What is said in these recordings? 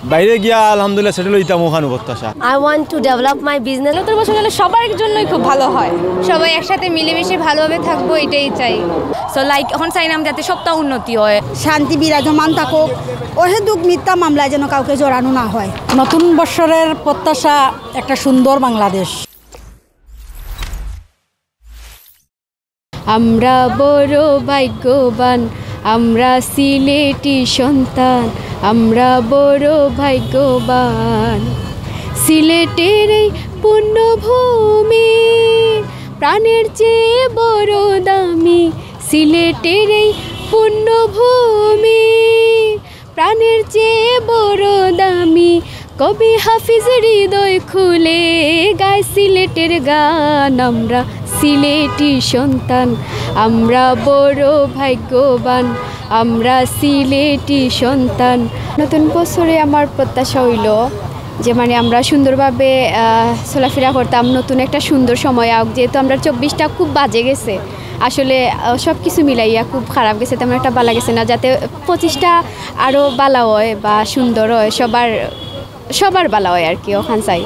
বাইরে গিয়া আলহামদুলিল্লাহ সেটেল হইতাম ওখানে প্রত্যাশা। I want to develop my business. নতুন বছর গেলে সবার জন্যই খুব ভালো হয়, সবাই একসাথে মিলেমিশে ভালোভাবে থাকবো, এটাই চাই। সো লাইক এখন চাইলাম যাতে সবটা উন্নতি হয়, শান্তি বিরাজমান থাকুক, অহেতুক মিথ্যা মামলায় যেন কাউকে জড়ানো না হয়। নতুন বছরের প্রত্যাশা একটা সুন্দর বাংলাদেশ। আমরা বড় ভাগ্যবান, আমরা সিলেটি সন্তান, আমরা বড় ভাগ্যবান। সিলেটের এই পুণ্যভূমি প্রাণের চেয়ে বড় দামি, সিলেটের এই পুণ্যভূমি প্রাণের চেয়ে বড় দামি। কবি হাফিজ হৃদয় খুলে গায় সিলেটের গান, আমরা সিলেটি সন্তান, আমরা বড় ভাগ্যবান, আমরা সিলেটি সন্তান। নতুন বছরে আমার প্রত্যাশা হইল যে আমরা সুন্দরভাবে চলাফেরা করতাম, নতুন একটা সুন্দর সময় আউক, যেহেতু আমরা 24টা খুব বাজে গেছে, আসলে সব কিছু মিলাইয়া খুব খারাপ গেছে, তেমন একটা ভালো গেছে না, যাতে 25টা আরও ভালো হয় বা সুন্দর হয়, সবার ভালো হয় আর কি, ওখান চাই।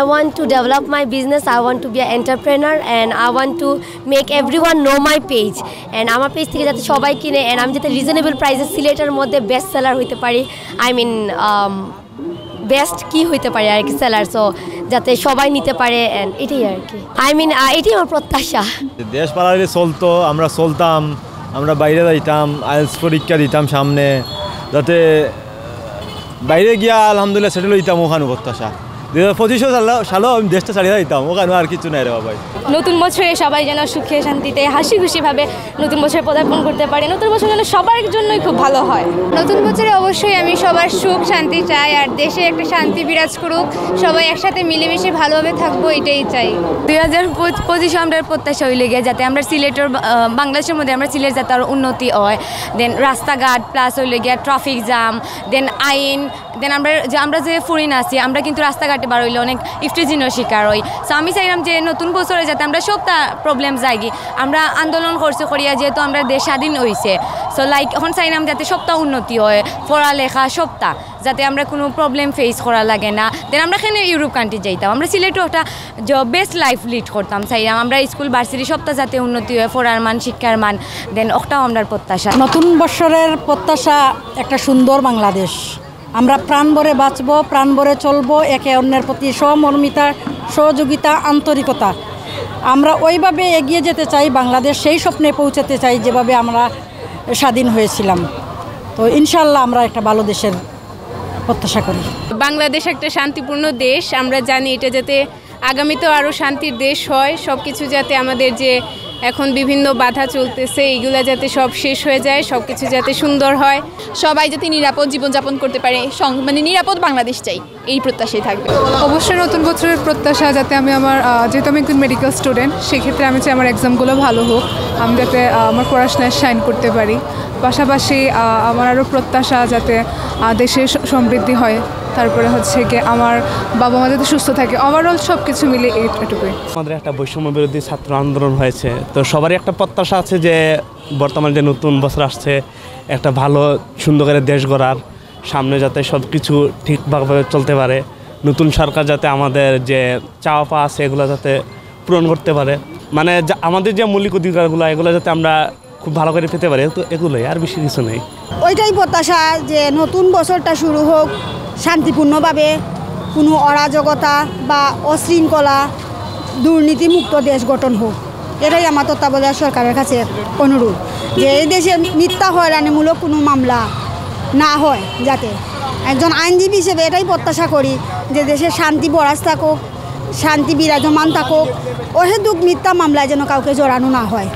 I want to develop my business. I want to be an entrepreneur and I want to make everyone know my page. And আমার পেজ থেকে যাতে সবাই কিনে and আমি যাতে রিজনেবল প্রাইসে সিলেটের মধ্যে বেস্ট সেলার হইতে পারি, আই মিন বেস্ট কি হইতে পারে আর কি সেলার, সো যাতে সবাই নিতে পারে, and এটাই আর কি, আই মিন এটাই আমার প্রত্যাশা। দেশ পালালে চলতো, আমরা চলতাম, আমরা বাইরে যাইতাম, আইএলস পরীক্ষা দিতাম সামনে, যাতে বাইরে গিয়া আলহামদুলিল্লাহ সেটেল হইতাম ওখানে প্রত্যাশা। 2025 সালেও আমি দেশটা ছাড়িয়ে দিতাম, ওখানে আর কিছু নাই রে বাবাই। নতুন বছরে সবাই যেন সুখে শান্তিতে হাসি খুশিভাবে নতুন বছরে পদার্পণ করতে পারে, নতুন বছর যেন সবার জন্যই খুব ভালো হয়। নতুন বছরে অবশ্যই আমি সবার সুখ শান্তি চাই, আর দেশে একটা শান্তি বিরাজ করুক, সবাই একসাথে মিলেমিশে ভালোভাবে থাকবো, এটাই চাই। 2025 আমরা প্রত্যাশা হইলে গিয়ে যাতে আমরা সিলেটের বাংলাদেশের মধ্যে আমরা সিলেট যাতে আরও উন্নতি হয়, দেন রাস্তাঘাট প্লাস হইলে গিয়া ট্রাফিক জ্যাম, দেন আইন, দেন আমরা যে ফরিন আছি আমরা কিন্তু রাস্তাঘাটে বার হইলে অনেক ইফটিজিনের শিকার হই। সো আমি চাইলাম যে নতুন বছরে যাতে আমরা সবটা প্রবলেম যাইগি, আমরা আন্দোলন করছি করিয়া যেহেতু আমরা দেশ স্বাধীন হয়েছে, সো লাইক এখন চাইলাম যাতে সবটা উন্নতি হয়, পড়ালেখা সবটা যাতে আমরা কোনো প্রবলেম ফেস করা লাগে না, দেন আমরা এখানে ইউরোপ কান্ট্রি যাইতাম, আমরা সিলেটও একটা বেস্ট লাইফ লিড করতাম, চাইলাম আমরা স্কুল ভার্সিটি সবটা যাতে উন্নতি হয়, পড়ার মান শিক্ষার মান, দেন ওটাও আমরা প্রত্যাশা। নতুন বছরের প্রত্যাশা একটা সুন্দর বাংলাদেশ। আমরা প্রাণ ভরে বাঁচবো, প্রাণ ভরে চলবো, একে অন্যের প্রতি সহমর্মিতা, সহযোগিতা, আন্তরিকতা, আমরা ওইভাবে এগিয়ে যেতে চাই, বাংলাদেশ সেই স্বপ্নে পৌঁছাতে চাই যেভাবে আমরা স্বাধীন হয়েছিলাম। তো ইনশাল্লাহ আমরা একটা ভালো দেশের প্রত্যাশা করি। বাংলাদেশ একটা শান্তিপূর্ণ দেশ, আমরা জানি এটা যাতে আগামীতেও আরও শান্তির দেশ হয়, সব কিছু যাতে আমাদের যে এখন বিভিন্ন বাধা চলতেছে এইগুলা যাতে সব শেষ হয়ে যায়, সব কিছু যাতে সুন্দর হয়, সবাই যাতে নিরাপদ জীবনযাপন করতে পারে, নিরাপদ বাংলাদেশ চাই, এই প্রত্যাশাই থাকবে। অবশ্যই নতুন বছরের প্রত্যাশা যাতে আমি যেহেতু আমি একজন মেডিকেল স্টুডেন্ট, সেক্ষেত্রে আমি চাই আমার এক্সামগুলো ভালো হোক, আমি যাতে আমার পড়াশোনায় শাইন করতে পারি। পাশাপাশি আমার আরও প্রত্যাশা যাতে দেশের সমৃদ্ধি হয়, তারপরে গিয়ে আমার বাবা মা যাতে সুস্থ থাকে, ওভারঅল সব কিছু মিলে এইটুকুই। আমাদের একটা বৈষম্য বিরোধী ছাত্র আন্দোলন হয়েছে, তো সবারই একটা প্রত্যাশা আছে যে বর্তমানে যে নতুন বছর আসছে একটা ভালো সুন্দর করে দেশ গড়ার, সামনে যাতে সব কিছু ঠিকভাবে চলতে পারে, নতুন সরকার যাতে আমাদের যে চাওয়া পাওয়া আছে এগুলো যাতে পূরণ করতে পারে, মানে আমাদের যে মৌলিক অধিকারগুলো এগুলো যাতে আমরা খুব ভালো করে পেতে পারি, তো এগুলোই, আর বেশি কিছু নেই। ওইটাই প্রত্যাশা যে নতুন বছরটা শুরু হোক শান্তিপূর্ণভাবে, কোনো অরাজকতা বা অশৃঙ্খলা দুর্নীতিমুক্ত দেশ গঠন হোক, এটাই আমার তত্ত্বাবধায়ক সরকারের কাছে অনুরোধ, যে এই দেশে মিথ্যা হয়রানিমূলক কোনো মামলা না হয়, যাতে একজন আইনজীবী হিসেবে এটাই প্রত্যাশা করি যে দেশে শান্তি বরাজ থাকুক, শান্তি বিরাজমান থাকুক, অহেতুক মিথ্যা মামলায় যেন কাউকে জড়ানো না হয়।